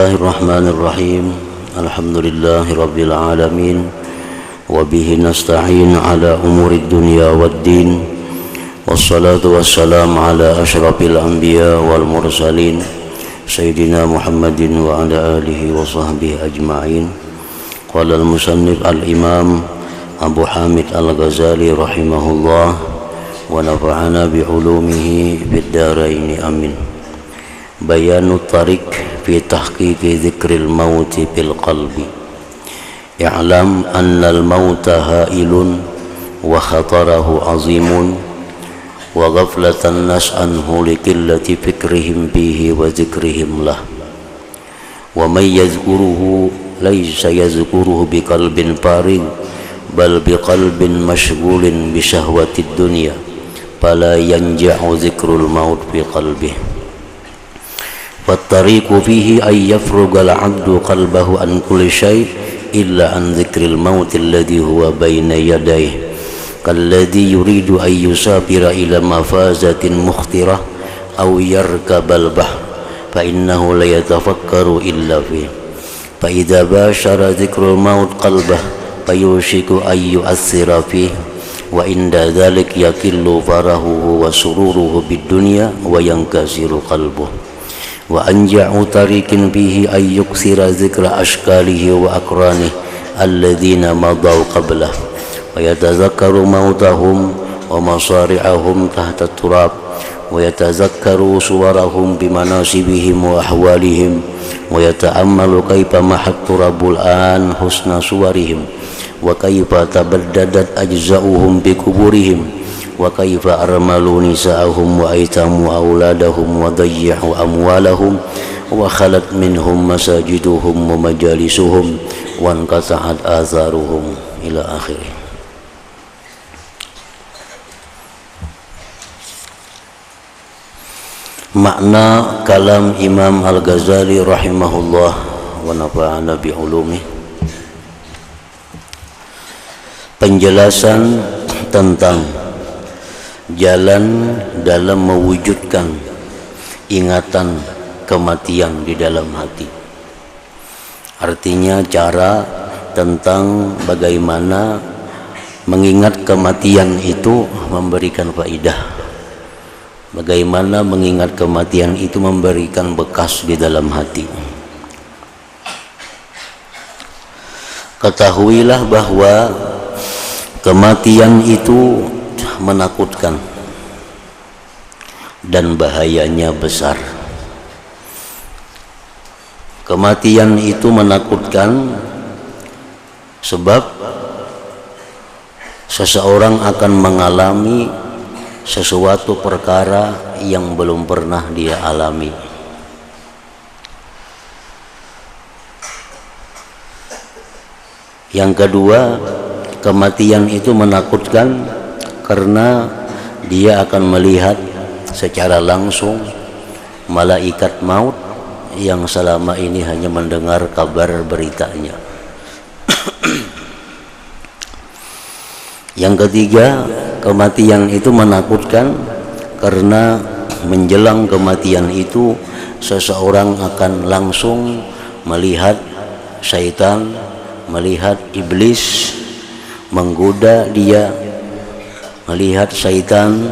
Bismillahirrahmanirrahim. Alhamdulillahi rabbil alamin. Wa bihi nasta'in ala umurid dunya waddin. Wassalatu wassalamu ala asyrafil anbiya wal mursalin Sayyidina Muhammadin wa ala alihi wa sahbihi ajma'in. Qala al-musannif al-imam Abu Hamid al-Ghazali rahimahullah wa nafa'ana bi'ulumihi fid dharain amin. Bayanut tariq fi tahqiqi dzikril mauti fil qalbi. I'lam annal mauta hailun wa khatarahu azimun wa ghaflatan nas anhu likillati fikrihim bihi wa dzikrihim lah. Wa may yazkuruhu laysa yazkuruhu biqalbin farig bal biqalbin mashghulin bi syahwatid dunya fala yanja'u dzikrul maut fi qalbihi. فالطريق فيه أن يفرغ العبد قلبه عن كل شيء إلا عن ذكر الموت الذي هو بين يديه كالذي يريد أن يسافر إلى مفازة مخطرة أو يركب البحر فإنه لا يتفكر إلا فيه فإذا باشر ذكر الموت قلبه فيوشك أن يؤثر فيه وعند ذلك يقل فرحه وسروره بالدنيا وينكسر قلبه. Wa anja'u tariqin bihi ay yuksira zikra ashkalihi wa akranihi alladhina madaw qablah wa yatazakkaru mautahum wa masari'ahum tahta turab wa yatazakkaru suwarahum bimanasibihim wa ahwalihim wa yata'ammalu kaifa mahat turabul an husna suwarihim wa kaifa tabaddadat ajza'uhum bi kuburihim wa kaifa armalu nisa'ahum wa aitamu auladahum wa dayyahu amwalahum wa khalat minhum masajiduhum wa majalisuhum wa anqata'at atharuhum ila akhirih. Makna kalam Imam Al-Ghazali rahimahullah wa nafa'ana bi ulumi. Penjelasan tentang jalan dalam mewujudkan ingatan kematian di dalam hati. Artinya cara tentang bagaimana mengingat kematian itu memberikan faidah. Bagaimana mengingat kematian itu memberikan bekas di dalam hati. Ketahuilah bahwa kematian itu menakutkan dan bahayanya besar. Kematian itu menakutkan sebab seseorang akan mengalami sesuatu perkara yang belum pernah dia alami. Yang kedua, kematian itu menakutkan karena dia akan melihat secara langsung malaikat maut yang selama ini hanya mendengar kabar beritanya. Yang ketiga, kematian itu menakutkan karena menjelang kematian itu seseorang akan langsung melihat syaitan, melihat iblis menggoda dia, melihat syaitan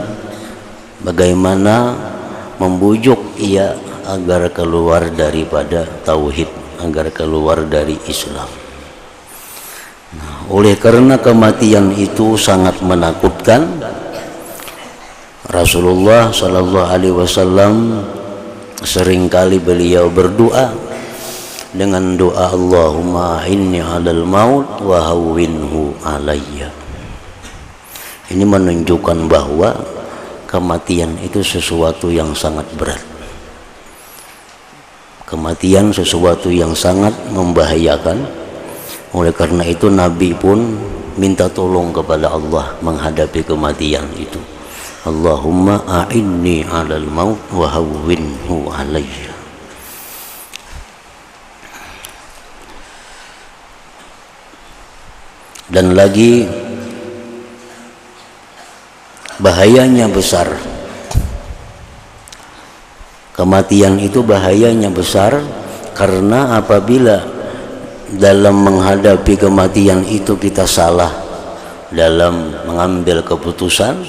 bagaimana membujuk ia agar keluar daripada tauhid, agar keluar dari Islam. Nah, oleh karena kematian itu sangat menakutkan, Rasulullah sallallahu alaihi wasallam seringkali beliau berdoa dengan doa Allahumma inni 'alal maut wa hawwinhu 'alayya. Ini menunjukkan bahwa kematian itu sesuatu yang sangat berat. Kematian sesuatu yang sangat membahayakan. Oleh karena itu Nabi pun minta tolong kepada Allah menghadapi kematian itu. Allahumma a'inni 'alal maut wa hawwinhu 'alayya. Dan lagi bahayanya besar. Kematian itu bahayanya besar Karena apabila dalam menghadapi kematian itu kita salah dalam mengambil keputusan,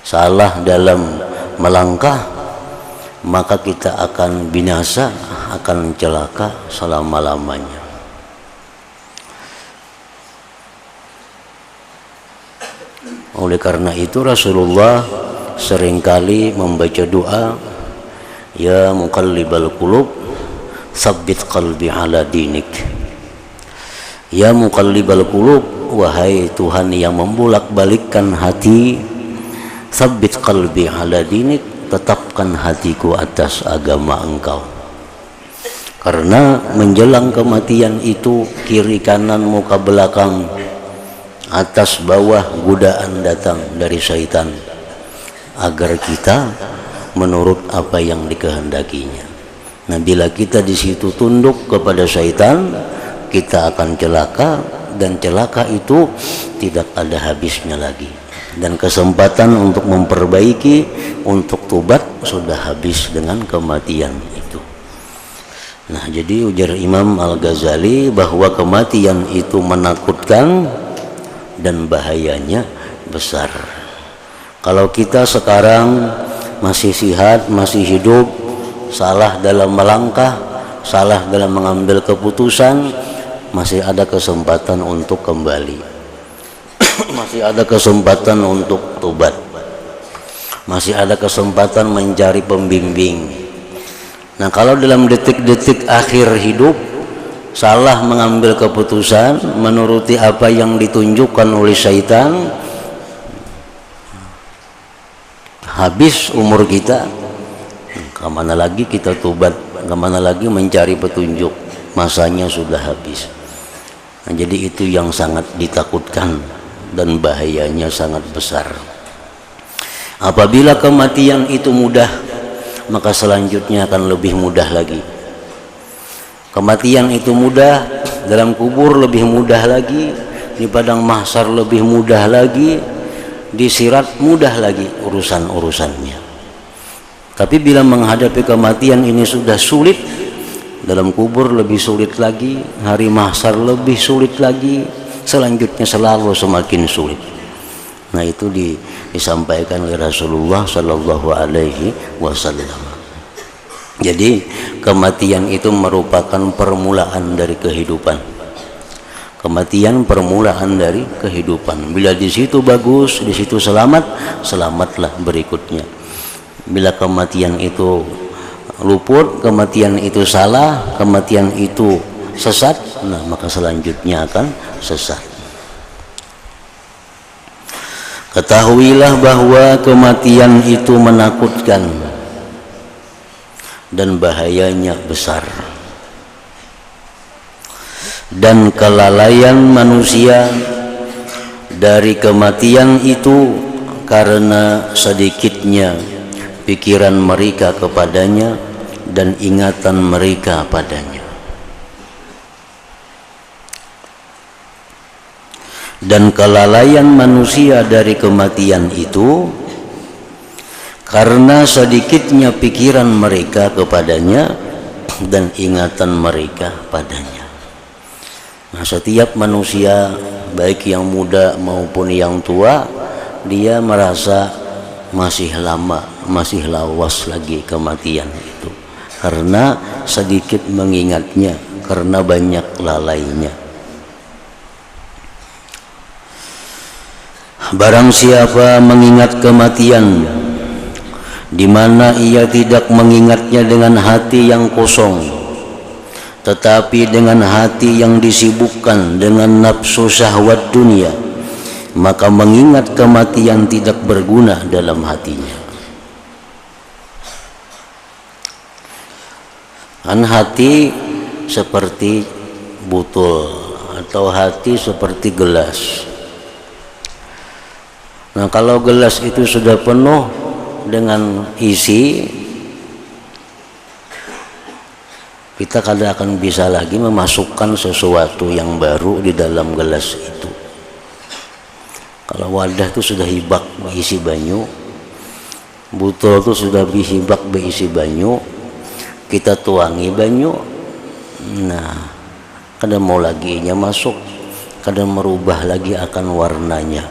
salah dalam melangkah, maka kita akan binasa, akan celaka selama-lamanya. Oleh karena itu Rasulullah seringkali membaca doa, ya muqallibal qulub tsabbit qalbi ala dinik. Ya muqallibal qulub, wahai Tuhan yang membolak-balikkan hati, tsabbit qalbi ala dinik, tetapkan hatiku atas agama Engkau. Karena menjelang kematian itu kiri kanan muka belakang atas bawah godaan datang dari syaitan agar kita menurut apa yang dikehendakinya. Nah, bila kita di situ tunduk kepada syaitan, kita akan celaka, dan celaka itu tidak ada habisnya lagi. Dan kesempatan untuk memperbaiki, untuk tobat sudah habis dengan kematian itu. Nah, jadi ujar Imam Al-Ghazali bahwa kematian itu menakutkan dan bahayanya besar. Kalau kita sekarang masih sehat, masih hidup, salah dalam melangkah, salah dalam mengambil keputusan, masih ada kesempatan untuk kembali. Masih ada kesempatan untuk tobat. Masih ada kesempatan mencari pembimbing. Nah, kalau dalam detik-detik akhir hidup salah mengambil keputusan, menuruti apa yang ditunjukkan oleh syaitan, habis umur kita. Kemana lagi kita tobat, kemana lagi mencari petunjuk, masanya sudah habis. Nah, jadi itu yang sangat ditakutkan dan bahayanya sangat besar. Apabila kematian itu mudah, maka selanjutnya akan lebih mudah lagi. Kematian itu mudah, dalam kubur lebih mudah lagi, di padang mahsyar lebih mudah lagi, di sirat mudah lagi urusan-urusannya. Tapi bila menghadapi kematian ini sudah sulit, dalam kubur lebih sulit lagi, hari mahsyar lebih sulit lagi, selanjutnya selalu semakin sulit. Nah, itu disampaikan oleh Rasulullah Shallallahu Alaihi Wasallam. Jadi kematian itu merupakan permulaan dari kehidupan. Kematian permulaan dari kehidupan. Bila di situ bagus, di situ selamat, selamatlah berikutnya. Bila kematian itu luput, kematian itu salah, kematian itu sesat, nah maka selanjutnya akan sesat. Ketahuilah bahwa kematian itu menakutkan dan bahayanya besar. Dan kelalaian manusia dari kematian itu karena sedikitnya pikiran mereka kepadanya dan ingatan mereka padanya. Dan kelalaian manusia dari kematian itu karena sedikitnya pikiran mereka kepadanya dan ingatan mereka padanya. Nah, setiap manusia baik yang muda maupun yang tua, dia merasa masih lama, masih lawas lagi kematian itu, karena sedikit mengingatnya, karena banyak lalainya. Barang siapa mengingat kematian di mana ia tidak mengingatnya dengan hati yang kosong, tetapi dengan hati yang disibukkan dengan nafsu syahwat dunia, maka mengingat kematian tidak berguna dalam hatinya. Kan hati seperti botol atau hati seperti gelas. Nah, kalau gelas itu sudah penuh dengan isi, kita kadang akan bisa lagi memasukkan sesuatu yang baru di dalam gelas itu. Kalau wadah itu sudah hibak berisi banyu, botol itu sudah hibak berisi banyu, kita tuangi banyu, nah kadang mau lagi nya masuk, kadang merubah lagi akan warnanya.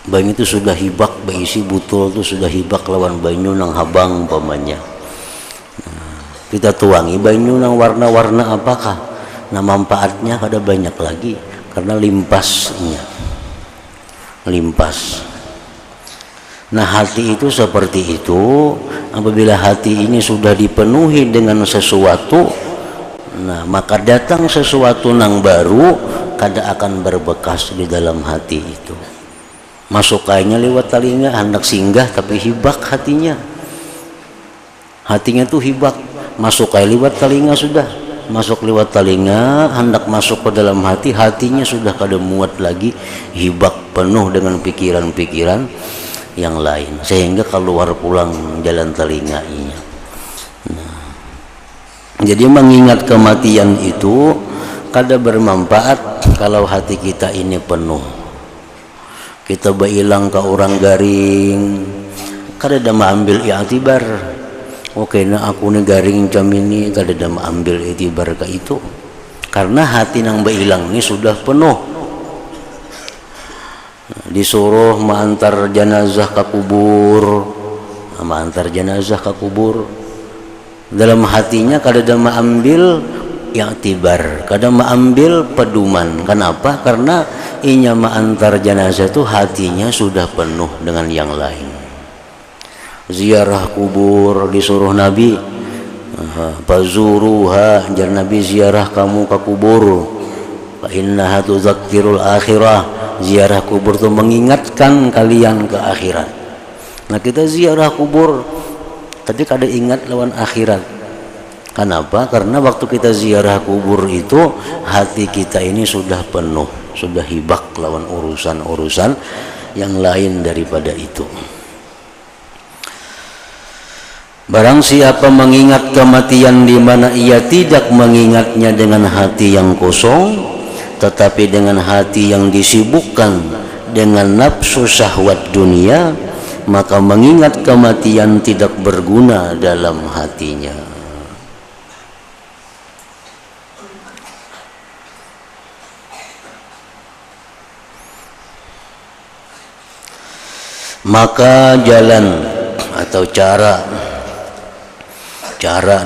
Banyu itu sudah hibak, berisi butul itu sudah hibak lawan banyu nang habang pamannya. Nah, kita tuangi banyu nang warna-warna apakah? Nah manfaatnya kada banyak lagi karena limpasnya, limpas. Nah hati itu seperti itu. Apabila hati ini sudah dipenuhi dengan sesuatu, nah maka datang sesuatu nang baru kada akan berbekas di dalam hati itu. Masuk kayaknya lewat telinga, hendak singgah tapi hibak hatinya. Hatinya tuh hibak, masuk kayak lewat telinga sudah, masuk lewat telinga, hendak masuk ke dalam hati, hatinya sudah kada muat lagi, hibak penuh dengan pikiran-pikiran yang lain, sehingga keluar pulang jalan telinganya. Nah, jadi mengingat kematian itu kada bermanfaat kalau hati kita ini penuh. Kita bailang ke orang garing, kada ada mengambil i'tibar. Oke, nah aku nih garing jam ini, kada ada mengambil i'tibar ke itu, karena hati nang bailang ini sudah penuh. Disuruh mengantar jenazah ke kubur, mengantar jenazah ke kubur, dalam hatinya kada ada mengambil i'tibar, kada mengambil pedoman. Kenapa? Karena inya mengantar jenazah itu hatinya sudah penuh dengan yang lain. Ziarah kubur disuruh Nabi, fazuruha, jar Nabi ziarah kamu ke kubur, fa innaha tuzakkirul akhirah. Ziarah kubur itu mengingatkan kalian ke akhirat. Nah kita ziarah kubur tapi kada ingat lawan akhirat. Kenapa? Karena waktu kita ziarah kubur itu hati kita ini sudah penuh, sudah hibak lawan urusan-urusan yang lain daripada itu. Barang siapa mengingat kematian di mana ia tidak mengingatnya dengan hati yang kosong, tetapi dengan hati yang disibukkan dengan nafsu syahwat dunia, maka mengingat kematian tidak berguna dalam hatinya. Maka jalan atau cara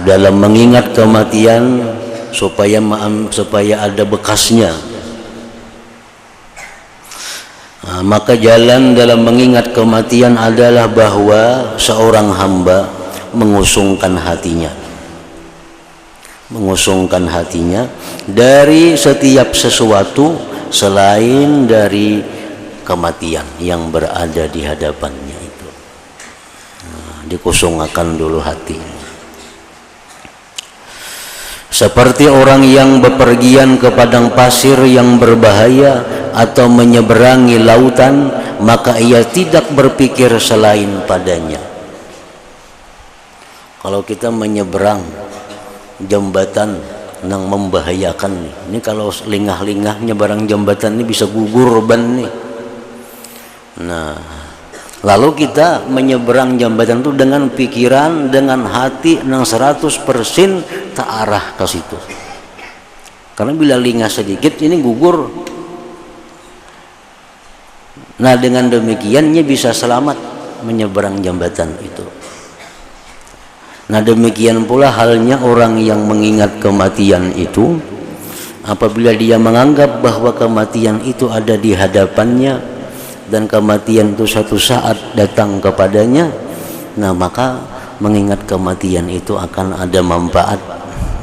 dalam mengingat kematian supaya ada bekasnya. Nah, maka jalan dalam mengingat kematian adalah bahwa seorang hamba mengusungkan hatinya dari setiap sesuatu selain dari kematian yang berada di hadapannya itu. Nah, dikosongkan dulu hati. Seperti orang yang bepergian ke padang pasir yang berbahaya atau menyeberangi lautan, maka ia tidak berpikir selain padanya. Kalau kita menyeberang jembatan yang membahayakan nih, ini kalau lingah-lingah nyeberang jembatan ini bisa gugur ban nih. Nah, lalu kita menyeberang jembatan itu dengan pikiran, dengan hati yang 100% tak arah ke situ. Karena bila lingah sedikit ini gugur. Nah, dengan demikiannya bisa selamat menyeberang jembatan itu. Nah, demikian pula halnya orang yang mengingat kematian itu, apabila dia menganggap bahwa kematian itu ada di hadapannya dan kematian itu suatu saat datang kepadanya, nah maka mengingat kematian itu akan ada manfaat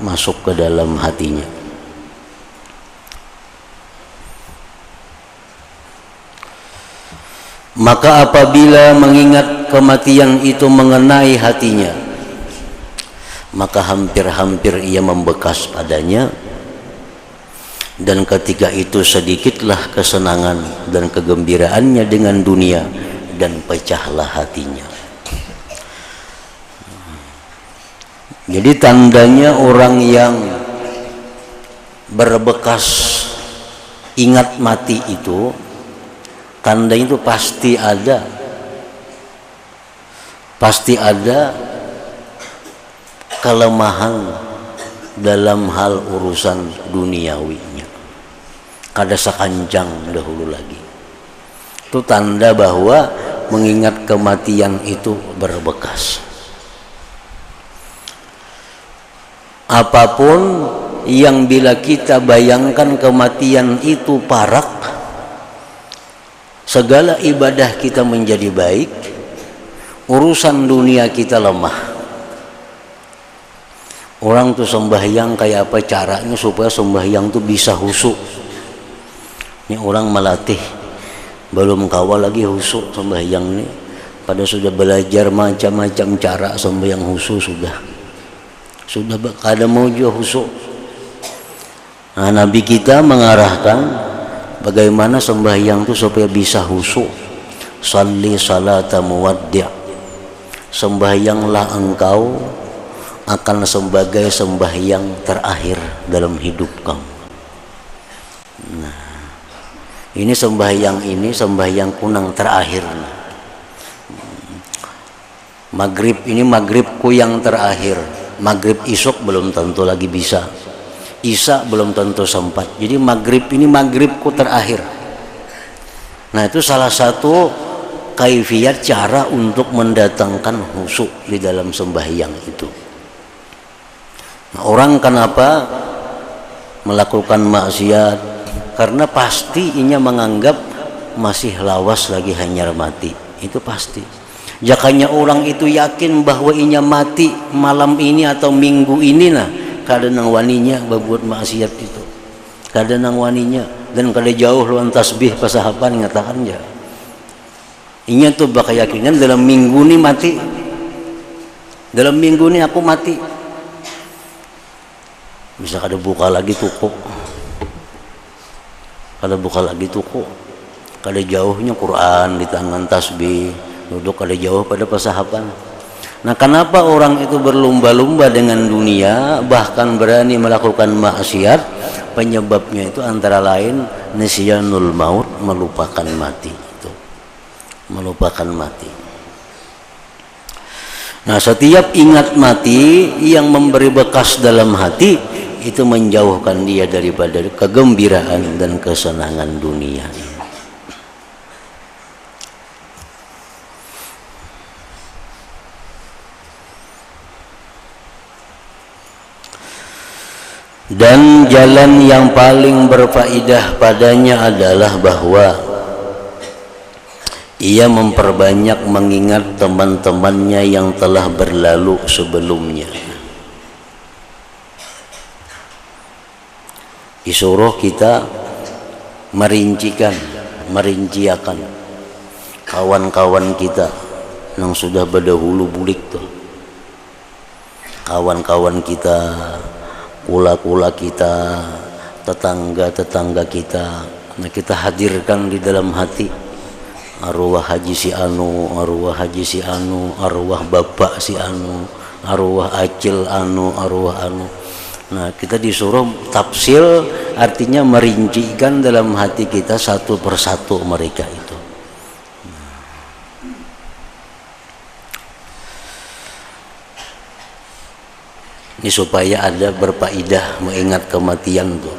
masuk ke dalam hatinya. Maka apabila mengingat kematian itu mengenai hatinya, maka hampir-hampir ia membekas padanya, dan ketika itu sedikitlah kesenangan dan kegembiraannya dengan dunia, dan pecahlah hatinya. Jadi tandanya orang yang berbekas ingat mati itu, tandanya itu pasti ada kelemahan dalam hal urusan duniawinya, kada sakancang dahulu lagi. Itu tanda bahwa mengingat kematian itu berbekas. Apapun yang bila kita bayangkan kematian itu parak, segala ibadah kita menjadi baik, urusan dunia kita lemah. Orang tuh sembahyang kayak apa caranya supaya sembahyang tuh bisa khusyuk. Ini orang melatih, belum kawal lagi khusyuk sembahyang nih. Pada sudah belajar macam-macam cara sembahyang khusyuk sudah kada mau juga khusyuk. Nah, Nabi kita mengarahkan bagaimana sembahyang itu supaya bisa khusyuk. Salli salata muwaddi', sembahyanglah engkau akan sebagai sembahyang terakhir dalam hidup kamu. Nah, ini sembahyang kunang terakhir. Maghrib ini maghribku yang terakhir. Maghrib isuk belum tentu lagi bisa. Isya belum tentu sempat. Jadi maghrib ini maghribku terakhir. Nah, itu salah satu kaifiat cara untuk mendatangkan khusyuk di dalam sembahyang itu. Nah, orang kenapa melakukan maksiat? Karena pasti inya menganggap masih lawas lagi hanyar mati. Itu pasti. Jakanya orang itu yakin bahwa inya mati malam ini atau minggu ini, nah kada nang waninya berbuat maksiat itu. Kada nang waninya dan kada jauh lawan tasbih pasahapan ngatakan ya. Inya tuh bakayakinan dalam minggu ini mati. Dalam minggu ini aku mati. Bisa kada buka lagi toko, kada buka lagi toko, kada jauhnya Quran di tangan, tasbih duduk kada jauh pada pasahapan. Nah, kenapa orang itu berlumba-lumba dengan dunia bahkan berani melakukan maksiat? Penyebabnya itu antara lain nisyanul maut, melupakan mati. Itu melupakan mati. Nah, setiap ingat mati yang memberi bekas dalam hati itu menjauhkan dia daripada kegembiraan dan kesenangan dunia. Dan jalan yang paling berfaedah padanya adalah bahwa ia memperbanyak mengingat teman-temannya yang telah berlalu sebelumnya. Disuruh kita merinciakan kawan-kawan kita yang sudah berdahulu bulik tuh, kawan-kawan kita, kula-kula kita, tetangga-tetangga kita. Nah, kita hadirkan di dalam hati arwah haji si anu, arwah haji si anu, arwah bapak si anu, arwah acil anu, arwah anu. Nah, kita disuruh tafsil, artinya merincikan dalam hati kita satu persatu mereka itu. Ini supaya ada berfaedah mengingat kematian tuh.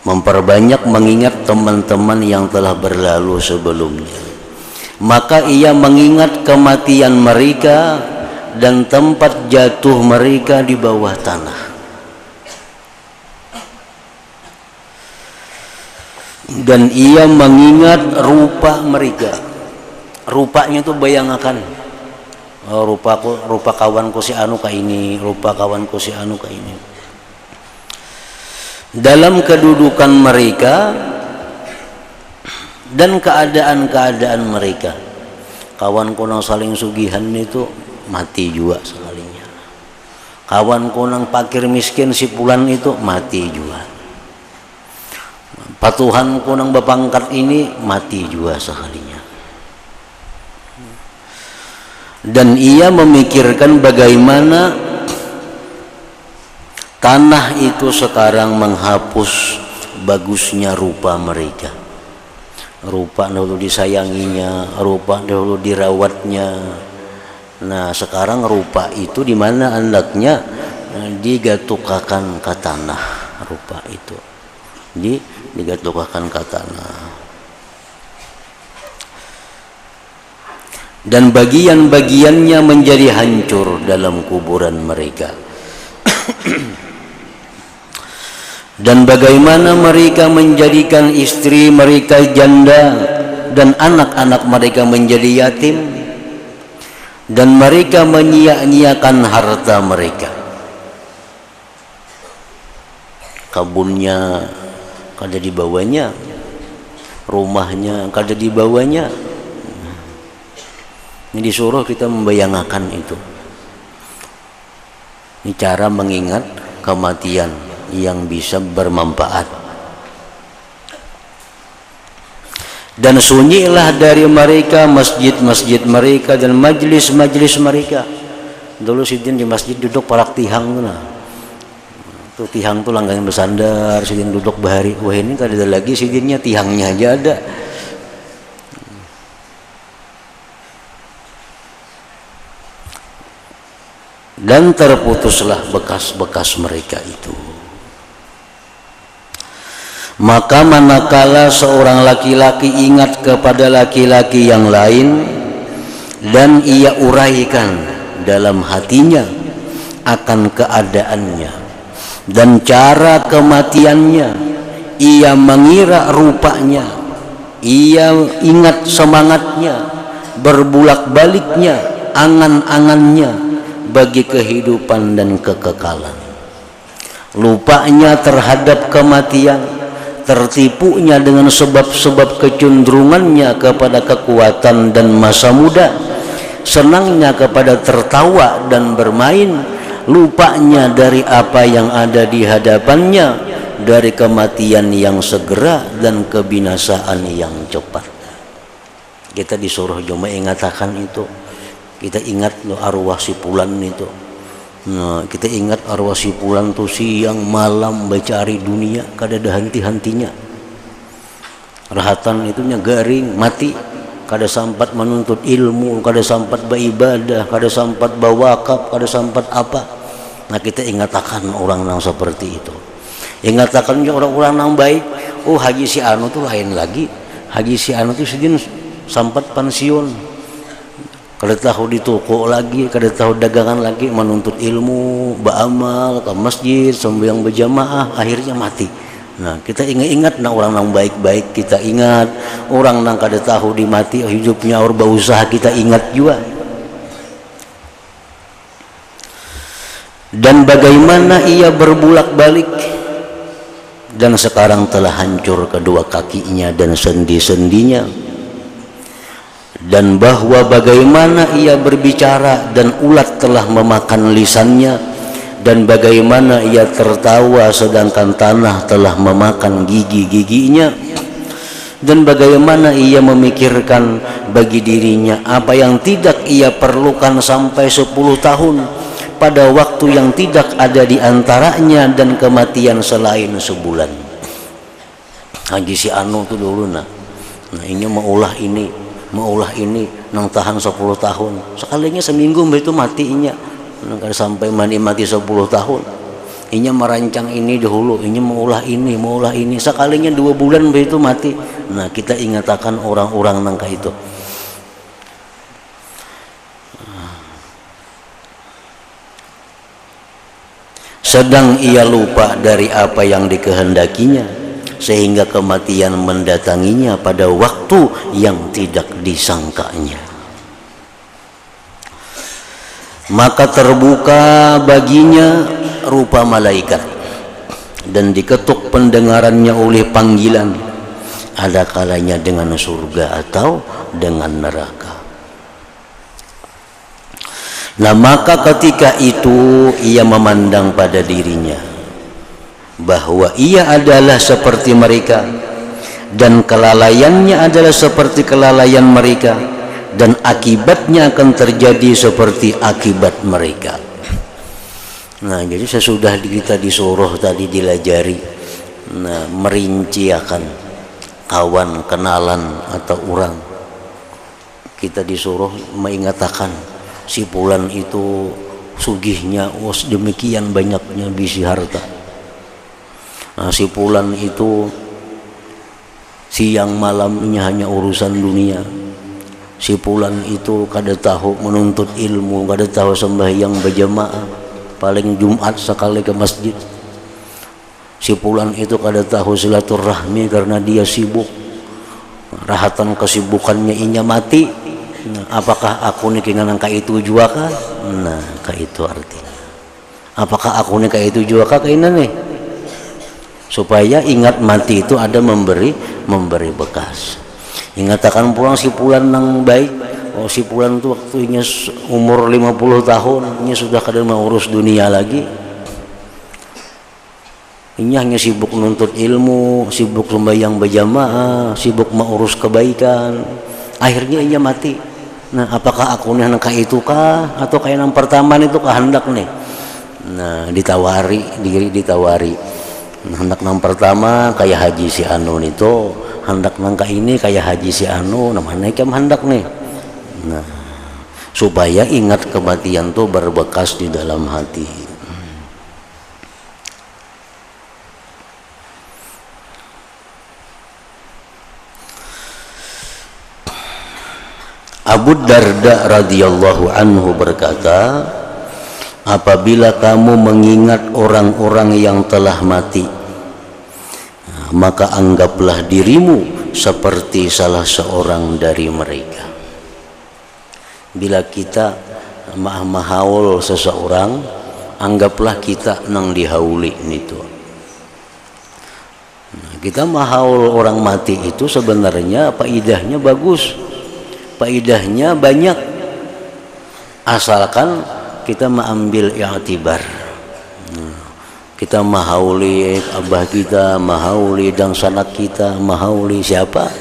Memperbanyak mengingat teman-teman yang telah berlalu sebelumnya. Maka ia mengingat kematian mereka dan tempat jatuh mereka di bawah tanah. Dan ia mengingat rupa mereka. Rupanya itu bayangkan, oh, rupa kawanku si anu ka ini, rupa kawanku si anu ka ini. Dalam kedudukan mereka dan keadaan-keadaan mereka. Kawanku nang saling sugihan itu mati juga sekalinya. Kawanku nang pakir miskin si pulan itu mati juga. Patuhanku nang bapangkat ini mati juga sekalinya. Dan ia memikirkan bagaimana tanah itu sekarang menghapus bagusnya rupa mereka. Rupa dahulu disayanginya, rupa dahulu dirawatnya, Nah sekarang rupa itu di mana andaknya digatukakan ke tanah, rupa itu digatukakan ke tanah, dan bagian-bagiannya menjadi hancur dalam kuburan mereka. Dan bagaimana mereka menjadikan istri mereka janda dan anak-anak mereka menjadi yatim, dan mereka menyia-nyiakan harta mereka. Kabunnya kada dibawanya, rumahnya kada dibawanya. Ini disuruh kita membayangkan itu. Ini cara mengingat kematian yang bisa bermanfaat. Dan sunyilah dari mereka masjid-masjid mereka dan majlis-majlis mereka. Dulu sidin di masjid duduk parak tihang tuh tihang tuh langgang bersandar, sidin duduk bahari. Wah ini kada ada lagi sidinnya, tihangnya aja ada. Dan terputuslah bekas-bekas mereka itu. Maka manakala seorang laki-laki ingat kepada laki-laki yang lain dan ia uraikan dalam hatinya akan keadaannya dan cara kematiannya, ia mengira rupanya, ia ingat semangatnya, berbulak-baliknya angan-angannya bagi kehidupan dan kekekalan, lupanya terhadap kematian, tertipunya dengan sebab-sebab kecenderungannya kepada kekuatan dan masa muda, senangnya kepada tertawa dan bermain, lupanya dari apa yang ada di hadapannya, dari kematian yang segera dan kebinasaan yang cepat. Kita disuruh cuma ingatakan itu. Kita ingat lo arwah si Pulan itu. Nah, kita ingat arwah si Pulan tuh siang malam mencari dunia, kada ada henti-hentinya. Rahatan itunya garing, mati, kada sempat menuntut ilmu, kada sempat beribadah, kada sempat bawakaf, kada sempat apa. Nah kita ingatakan orang yang seperti itu. Ingatakan orang-orang yang baik. Oh Haji si Anu tuh lain lagi. Haji si Anu tuh sedin sempat pensiun. Kada tahu di toko lagi, kada tahu dagangan lagi, menuntut ilmu, beramal, ke masjid, sembahyang berjamaah, akhirnya mati. Nah, kita ingat orang yang baik-baik, kita ingat orang yang kada tahu di mati hidupnya orang berusaha, kita ingat juga. Dan bagaimana ia berbulak-balik dan sekarang telah hancur kedua kakinya dan sendi-sendinya. Dan bahwa bagaimana ia berbicara dan ulat telah memakan lisannya, dan bagaimana ia tertawa sedangkan tanah telah memakan gigi-giginya, dan bagaimana ia memikirkan bagi dirinya apa yang tidak ia perlukan sampai 10 tahun pada waktu yang tidak ada di antaranya dan kematian selain sebulan. Haji si Anu tuh dulu nah ini maulah ini nang tahan 10 tahun, sekalinya seminggu itu matinya, nang sampai mati 10 tahun. Inya merancang ini dahulu, inya maulah ini, sekalinya 2 bulan itu mati. Nah kita ingatakan orang-orang nang itu. Sedang ia lupa dari apa yang dikehendakinya, sehingga kematian mendatanginya pada waktu yang tidak disangkanya. Maka terbuka baginya rupa malaikat dan diketuk pendengarannya oleh panggilan, ada kalanya dengan surga atau dengan neraka. Nah maka ketika itu ia memandang pada dirinya bahwa ia adalah seperti mereka dan kelalaiannya adalah seperti kelalaian mereka, dan akibatnya akan terjadi seperti akibat mereka. Nah jadi sesudah kita disuruh tadi dilajari, nah merinciakan kawan, kenalan atau orang, kita disuruh mengatakan si fulan itu sugihnya, demikian banyaknya bisi harta. Nah, si fulan itu siang malamnya hanya urusan dunia. Si fulan itu kada tahu menuntut ilmu, kada tahu sembahyang berjamaah, paling Jumat sekali ke masjid. Si fulan itu kada tahu silaturahmi karena dia sibuk. Rahatan kesibukannya inya mati. Nah, apakah aku nih kingan ka itu jua kah? Nah, ka itu artinya. Apakah aku nih ka itu jua kah kaina nih? Supaya ingat mati itu ada memberi bekas. Ingatakan pulang si fulan nang baik. Oh, si fulan itu waktunya umur 50 tahun, ini sudah kada mau urus dunia lagi. Ini hanya sibuk menuntut ilmu, sibuk sembahyang berjamaah, sibuk mengurus kebaikan. Akhirnya ia mati. Nah, apakah aku nih anak itu kah atau kayak yang pertama itu kehendak nih? Nah, ditawari, Nah, hendak nang pertama kayak haji si anu itu, hendak nang ini kayak haji si anu, namanya kem hendak nih. Nah, supaya ingat kematian tuh berbekas di dalam hati. Abu Darda radhiyallahu anhu berkata, apabila kamu mengingat orang-orang yang telah mati, maka anggaplah dirimu seperti salah seorang dari mereka. Bila kita mahaul seseorang, anggaplah kita nang dihauli itu. Kita mahaul orang mati itu sebenarnya faidahnya bagus, faidahnya banyak, asalkan kita mengambil i'tibar. Kita mahauli abah kita, mahauli dang sanak kita, mahauli siapa.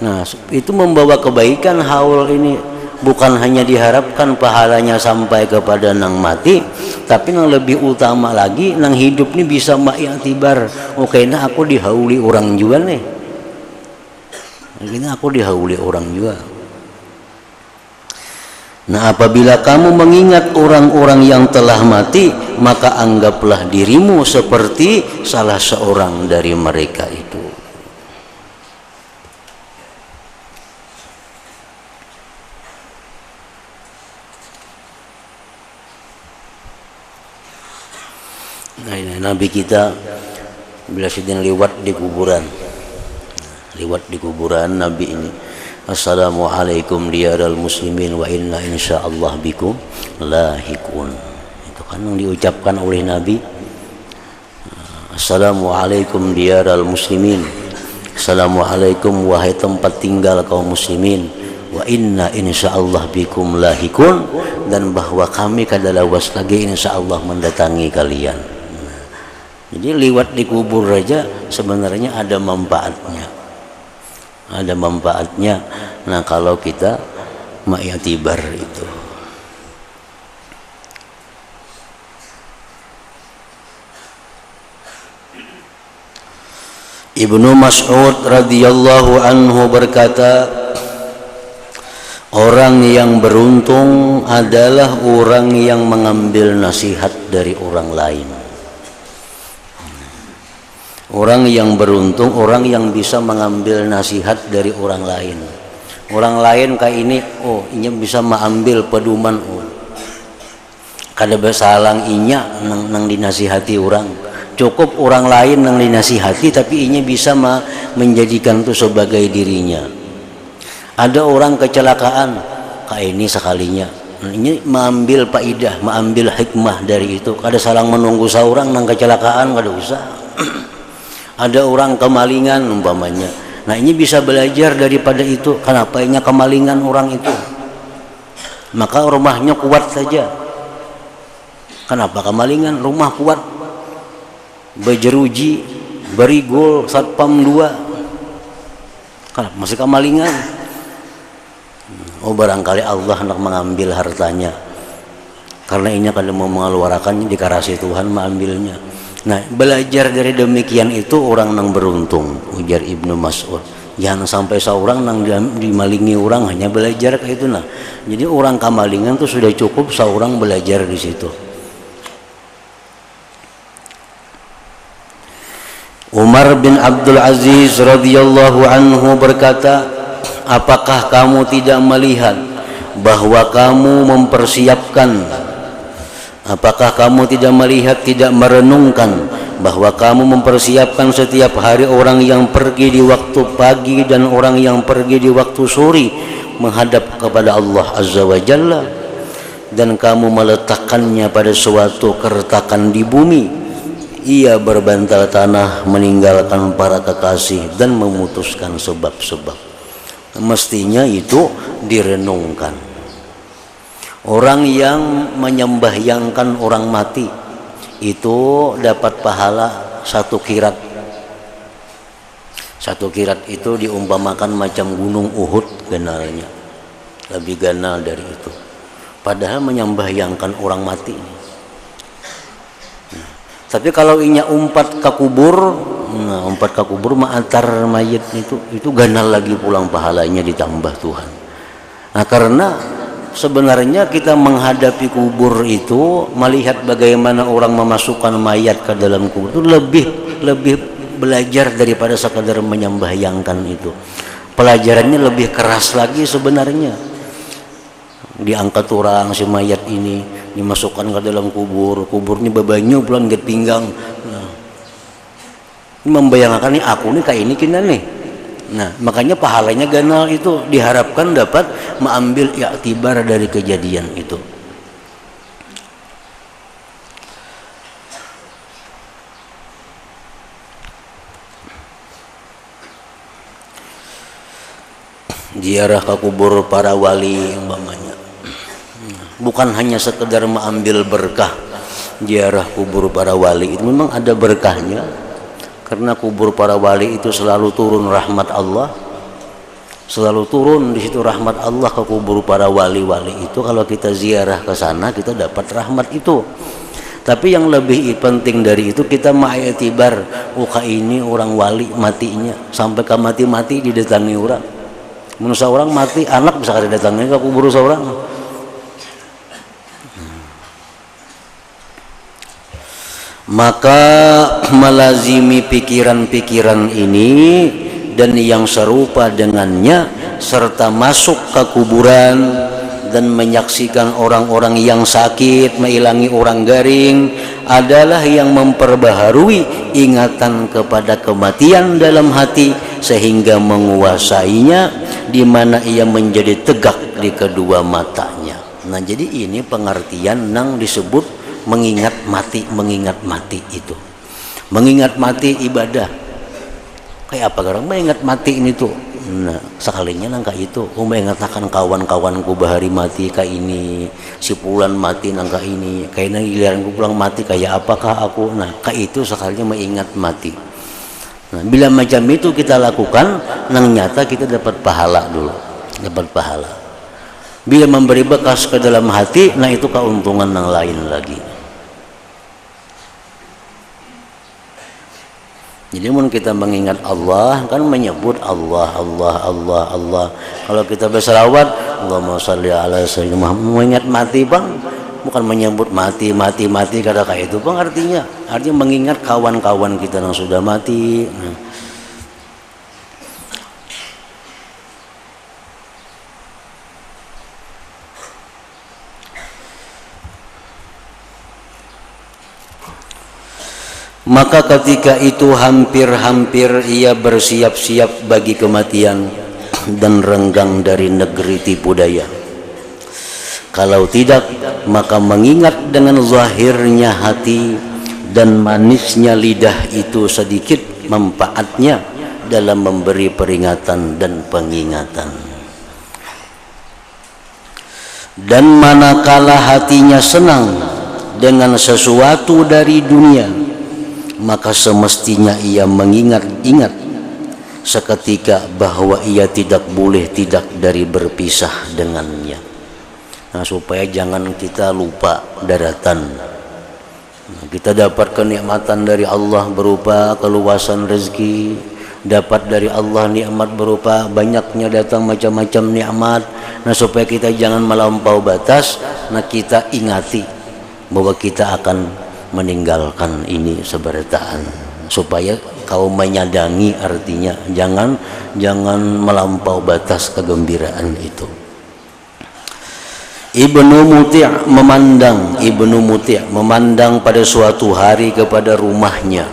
Nah, itu membawa kebaikan. Haul ini bukan hanya diharapkan pahalanya sampai kepada nang mati, tapi yang lebih utama lagi nang hidup ini bisa ma'iktibar. Oke, nah aku dihauli orang juga nih. Ini aku dihauli orang juga. Nah, apabila kamu mengingat orang-orang yang telah mati, maka anggaplah dirimu seperti salah seorang dari mereka itu. Nah, ini Nabi kita bila sedang lewat di kuburan, Nabi ini, Assalamualaikum diyaral muslimin wa inna insyaallah bikum lahikun. Itu kan yang diucapkan oleh Nabi. Assalamualaikum diyaral muslimin, Assalamualaikum wahai tempat tinggal kaum muslimin, wa inna insyaallah bikum lahikun, dan bahwa kami kada lawas lagi insyaallah mendatangi kalian. Jadi lewat di kubur aja sebenarnya ada manfaatnya. Nah, kalau kita ma'iktibar itu. Ibnu Mas'ud radhiyallahu anhu berkata, orang yang beruntung adalah orang yang mengambil nasihat dari orang lain. Orang yang beruntung, orang yang bisa mengambil nasihat dari orang lain. Orang lain kayak ini, oh inya bisa mengambil pedoman, oh kada bersalang inya nang dinasihati orang. Cukup orang lain nang dinasihati, tapi inya bisa menjadikan itu sebagai dirinya. Ada orang kecelakaan, kayak ini sekalinya, ini mengambil faidah, mengambil hikmah dari itu. Kada salang menunggu seorang nang kecelakaan, kada usah. Ada orang kemalingan umpamanya. Nah, ini bisa belajar daripada itu. Kenapa inya kemalingan orang itu? Maka rumahnya kuat saja. Kenapa kemalingan? Rumah kuat. Berjeruji, berigol, satpam 2. Kenapa masih kemalingan? Oh, barangkali Allah hendak mengambil hartanya. Karena inya kada mau mengeluarkannya, dikarasi Tuhan mengambilnya. Nah, belajar dari demikian itu orang yang beruntung, ujar Ibnu Mas'ud. Jangan sampai seorang nang dimalingi orang hanya belajar kayak itu nah. Jadi orang kamalingan tuh sudah cukup seorang belajar di situ. Umar bin Abdul Aziz radhiyallahu anhu berkata, apakah kamu tidak melihat bahwa kamu mempersiapkan, apakah kamu tidak melihat, tidak merenungkan bahwa kamu mempersiapkan setiap hari orang yang pergi di waktu pagi dan orang yang pergi di waktu sore menghadap kepada Allah Azza wa Jalla, dan kamu meletakkannya pada suatu keretakan di bumi. Ia berbantal tanah meninggalkan para kekasih dan memutuskan sebab-sebab. Mestinya itu direnungkan. Orang yang menyembahyangkan orang mati itu dapat pahala 1 kirat. 1 kirat itu diumpamakan macam gunung Uhud ganalnya, lebih ganal dari itu. Padahal menyembahyangkan orang mati. Tapi kalau inya umpat ke kubur, umpat ke kubur antar mayit itu ganal lagi pulang pahalanya ditambah Tuhan. Nah, karena sebenarnya kita menghadapi kubur itu melihat bagaimana orang memasukkan mayat ke dalam kubur itu lebih belajar daripada sekadar menyembahyangkan itu. Pelajarannya lebih keras lagi sebenarnya. Diangkat orang si mayat ini dimasukkan ke dalam kubur, kuburnya bebanyu pulang ke pinggang. Nah, ini membayangkan nih aku nih kayak ini kina nih. Nah, makanya pahalanya ganal itu diharapkan dapat mengambil iktibar dari kejadian itu. Ziarah ke kubur para wali umpamanya. Bukan hanya sekedar mengambil berkah. Ziarah kubur para wali itu memang ada berkahnya. Karena kubur para wali itu selalu turun rahmat Allah, selalu turun di situ rahmat Allah ke kubur para wali-wali itu. Kalau kita ziarah ke sana kita dapat rahmat itu. Tapi yang lebih penting dari itu kita ma'iktibar, ini orang wali matinya sampai ke mati-mati didatangi orang. Menurut orang mati anak bisa didatangi ke kubur seorang. Maka melazimi pikiran-pikiran ini dan yang serupa dengannya, serta masuk ke kuburan dan menyaksikan orang-orang yang sakit, mengilangi orang garing, adalah yang memperbaharui ingatan kepada kematian dalam hati sehingga menguasainya, di mana ia menjadi tegak di kedua matanya. Nah, jadi ini pengertian yang disebut mengingat mati itu. Mengingat mati ibadah. Kayak apa orang mengingat mati ini tuh? Nah, sekalinya nangka itu, mengatakan kawan-kawanku bahari mati kayak ini, si pulan mati nangka ini, kayaknya giliranku pulang mati kayak apakah aku? Nah, kayak itu sekalinya mengingat mati. Nah, bila macam itu kita lakukan, nang nyata kita dapat pahala dulu, dapat pahala. Bila memberi bekas ke dalam hati, nah itu keuntungan yang lain lagi. Jadi mun kita mengingat Allah kan menyebut Allah. Kalau kita berselawat Allahumma sholli ala sayyidina Muhammad, mengingat mati bang, bukan menyebut mati kata kayak itu bang. Artinya mengingat kawan-kawan kita yang sudah mati. Maka ketika itu hampir-hampir ia bersiap-siap bagi kematian dan renggang dari negeri tipu daya. Kalau tidak, maka mengingat dengan zahirnya hati dan manisnya lidah itu sedikit manfaatnya dalam memberi peringatan dan pengingatan. Dan manakala hatinya senang dengan sesuatu dari dunia, maka semestinya ia mengingat-ingat seketika bahwa ia tidak boleh tidak dari berpisah dengannya. Nah, supaya jangan kita lupa daratan. Nah, kita dapat kenikmatan dari Allah berupa keluasan rezeki, dapat dari Allah nikmat berupa banyaknya datang macam-macam nikmat. Nah, supaya kita jangan melampau batas, nah kita ingati bahwa kita akan meninggalkan ini seberataan, supaya kau menyadangi, artinya jangan melampau batas kegembiraan itu. Ibnu Muti' memandang pada suatu hari kepada rumahnya,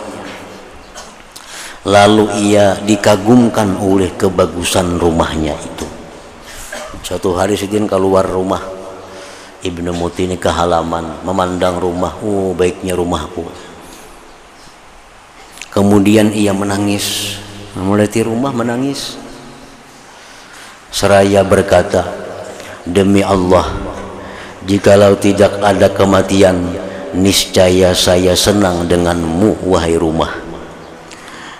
lalu ia dikagumkan oleh kebagusan rumahnya itu. Suatu hari Sidin keluar rumah, Ibnu Muti' ini ke halaman, memandang rumah, baiknya rumahku. Kemudian ia menangis, melihat rumah menangis, seraya berkata, demi Allah, jikalau tidak ada kematian, niscaya saya senang denganmu wahai rumah.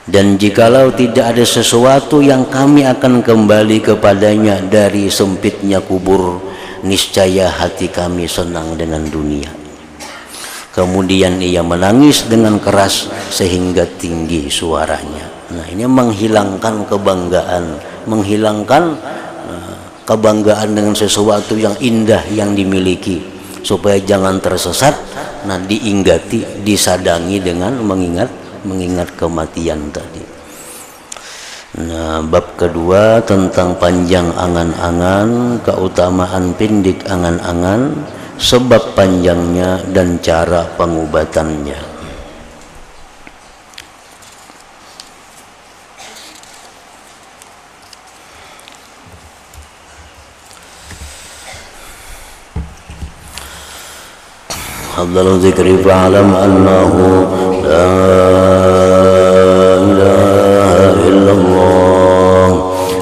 Dan jikalau tidak ada sesuatu yang kami akan kembali kepadanya dari sempitnya kubur, niscaya hati kami senang dengan dunia. Kemudian ia menangis dengan keras sehingga tinggi suaranya. Nah, ini menghilangkan kebanggaan dengan sesuatu yang indah yang dimiliki, supaya jangan tersesat. Nah, diingati, disadangi dengan mengingat kematian tadi. Nah, bab kedua tentang panjang angan-angan, keutamaan pindik angan-angan, sebab panjangnya dan cara pengobatannya. Afdhalu dzikri fa'lam annahu la ilaha illallah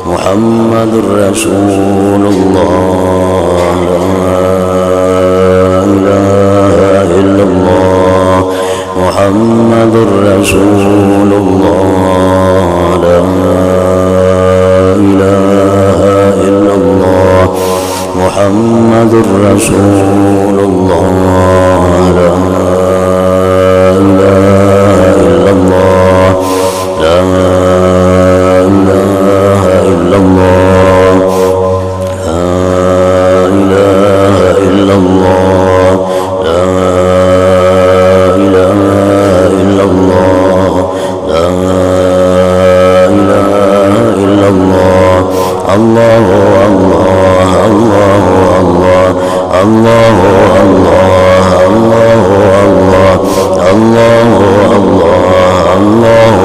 Muhammadur Rasulullah, Muhammadur Rasulullah, la ilaha illallah Muhammadur Rasulullah, la ilaha illallah, la ilaha illallah, la ilaha illallah, la Allah Allah Allah Allah Allah Allah Allah Allah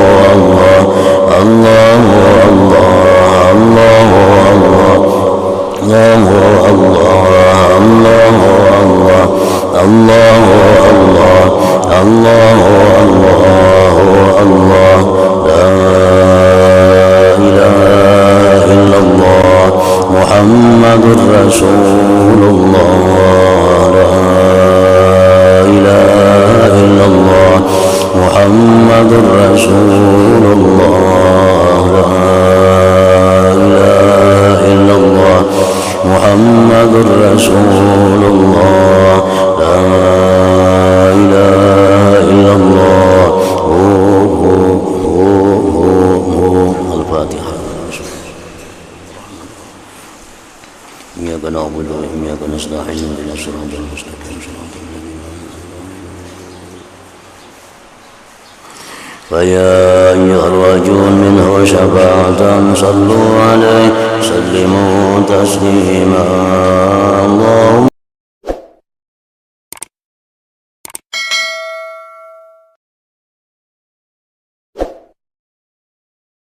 Muhammadur Rasulullah, la ilaha illallah Muhammadur Rasulullah, la ilaha illallah Muhammadur Rasulullah, la ilaha illallah. Al-Fatihah. Iyyaka na'budu wa iyyaka nasta'in, ihdinas siratal mustaqim, siratal ladzina فيا أيها الرجل منه شفاعة صلوا عليه سلموا تسليما اللهم